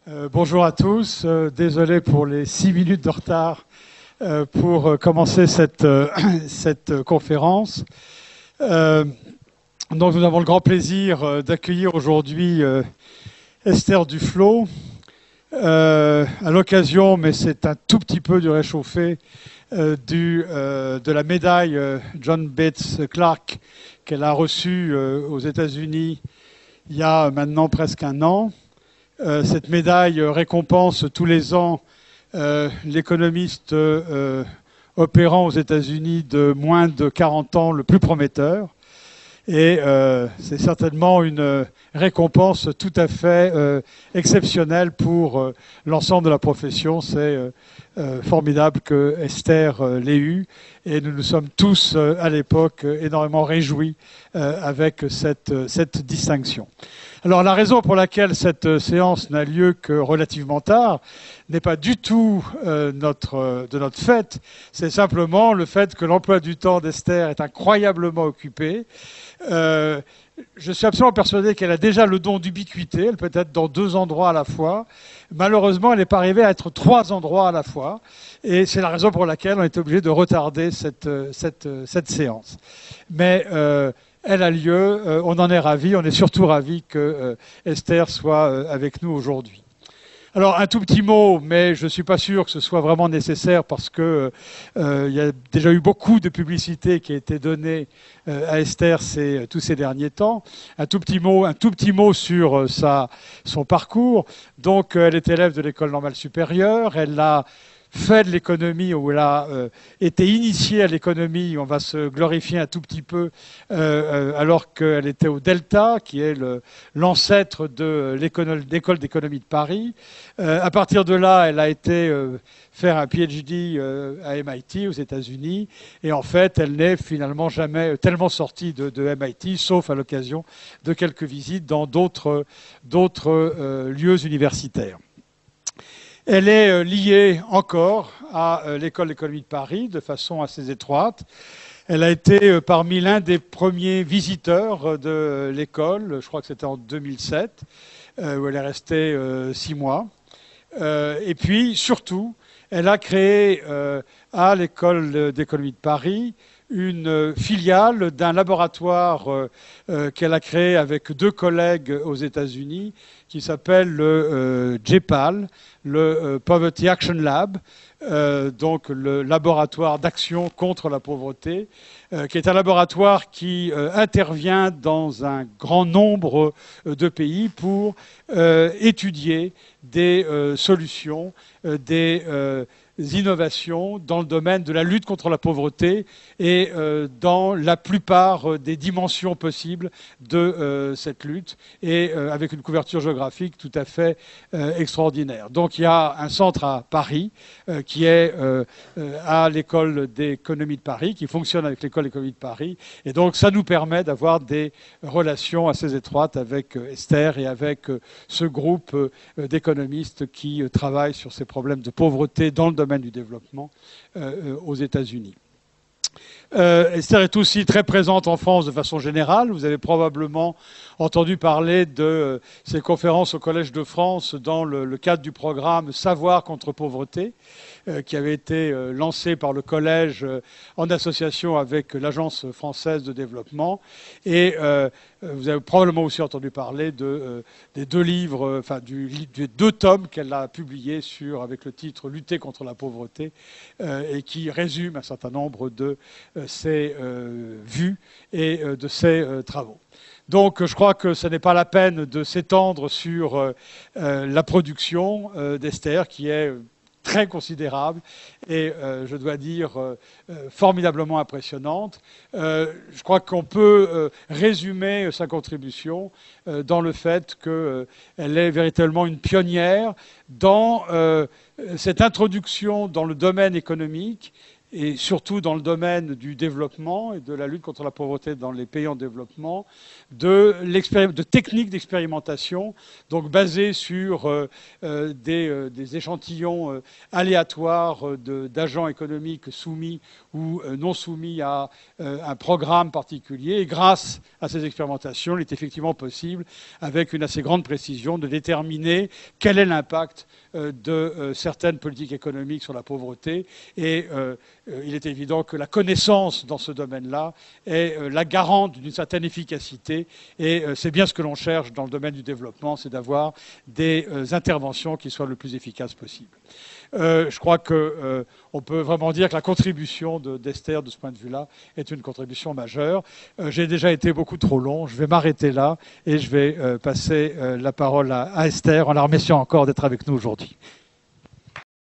Bonjour à tous. Désolé pour les 6 minutes de retard pour commencer cette conférence. Donc nous avons le grand plaisir d'accueillir aujourd'hui Esther Duflo à l'occasion, mais c'est un tout petit peu du réchauffé, de la médaille John Bates Clark qu'elle a reçue aux États-Unis il y a maintenant presque un an. Cette médaille récompense tous les ans l'économiste opérant aux États-Unis de moins de 40 ans le plus prometteur. Et c'est certainement une récompense tout à fait exceptionnelle pour l'ensemble de la profession. C'est formidable que Esther l'ait eu. Et nous nous sommes tous, à l'époque, énormément réjouis avec cette distinction. Alors la raison pour laquelle cette séance n'a lieu que relativement tard n'est pas du tout de notre fait, c'est simplement le fait que l'emploi du temps d'Esther est incroyablement occupé. Je suis absolument persuadé qu'elle a déjà le don d'ubiquité, elle peut être dans 2 endroits à la fois. Malheureusement, elle n'est pas arrivée à être 3 endroits à la fois. Et c'est la raison pour laquelle on est obligé de retarder cette séance. Mais elle a lieu, on en est ravis, on est surtout ravis que Esther soit avec nous aujourd'hui. Alors un tout petit mot, mais je ne suis pas sûr que ce soit vraiment nécessaire parce que il y a déjà eu beaucoup de publicité qui a été donnée à Esther tous ces derniers temps. Un tout petit mot sur son parcours. Donc elle est élève de l'École normale supérieure, elle a fait de l'économie, ou elle a été initiée à l'économie, on va se glorifier un tout petit peu, alors qu'elle était au Delta, qui est l'ancêtre de l'école d'économie de Paris. À partir de là, elle a été faire un PhD à MIT aux États-Unis, et en fait, elle n'est finalement jamais tellement sortie de MIT, sauf à l'occasion de quelques visites dans d'autres lieux universitaires. Elle est liée encore à l'École d'économie de Paris de façon assez étroite. Elle a été parmi l'un des premiers visiteurs de l'école, je crois que c'était en 2007, où elle est restée 6 mois. Et puis, surtout, elle a créé à l'École d'économie de Paris une filiale d'un laboratoire qu'elle a créé avec 2 collègues aux États-Unis qui s'appelle le JPAL, le Poverty Action Lab, donc le laboratoire d'action contre la pauvreté, qui est un laboratoire qui intervient dans un grand nombre de pays pour étudier des solutions, des innovations dans le domaine de la lutte contre la pauvreté et dans la plupart des dimensions possibles de cette lutte, et avec une couverture géographique tout à fait extraordinaire. Donc il y a un centre à Paris qui est à l'École d'économie de Paris, qui fonctionne avec l'École d'économie de Paris, et donc ça nous permet d'avoir des relations assez étroites avec Esther et avec ce groupe d'économistes qui travaillent sur ces problèmes de pauvreté dans le domaine du développement aux États-Unis. Esther est aussi très présente en France de façon générale. Vous avez probablement entendu parler de ces conférences au Collège de France dans le cadre du programme Savoir contre pauvreté, qui avait été lancé par le Collège en association avec l'Agence française de développement. Et vous avez probablement aussi entendu parler des 2 livres, enfin des 2 tomes qu'elle a publiés avec le titre Lutter contre la pauvreté, et qui résume un certain nombre de ses vues et de ses travaux. Donc je crois que ce n'est pas la peine de s'étendre sur la production d'Esther, qui est très considérable et, je dois dire, formidablement impressionnante. Je crois qu'on peut résumer sa contribution dans le fait qu'elle est véritablement une pionnière dans cette introduction dans le domaine économique et surtout dans le domaine du développement et de la lutte contre la pauvreté dans les pays en développement, de techniques d'expérimentation, donc basées sur des échantillons aléatoires d'agents économiques soumis ou non soumis à un programme particulier. Et grâce à ces expérimentations, il est effectivement possible, avec une assez grande précision, de déterminer quel est l'impact de certaines politiques économiques sur la pauvreté. Et il est évident que la connaissance dans ce domaine-là est la garante d'une certaine efficacité. Et c'est bien ce que l'on cherche dans le domaine du développement, c'est d'avoir des interventions qui soient le plus efficaces possible. Je crois qu'on peut vraiment dire que la contribution d'Esther, de ce point de vue-là, est une contribution majeure. J'ai déjà été beaucoup trop long, je vais m'arrêter là et je vais passer la parole à Esther en la remerciant encore d'être avec nous aujourd'hui.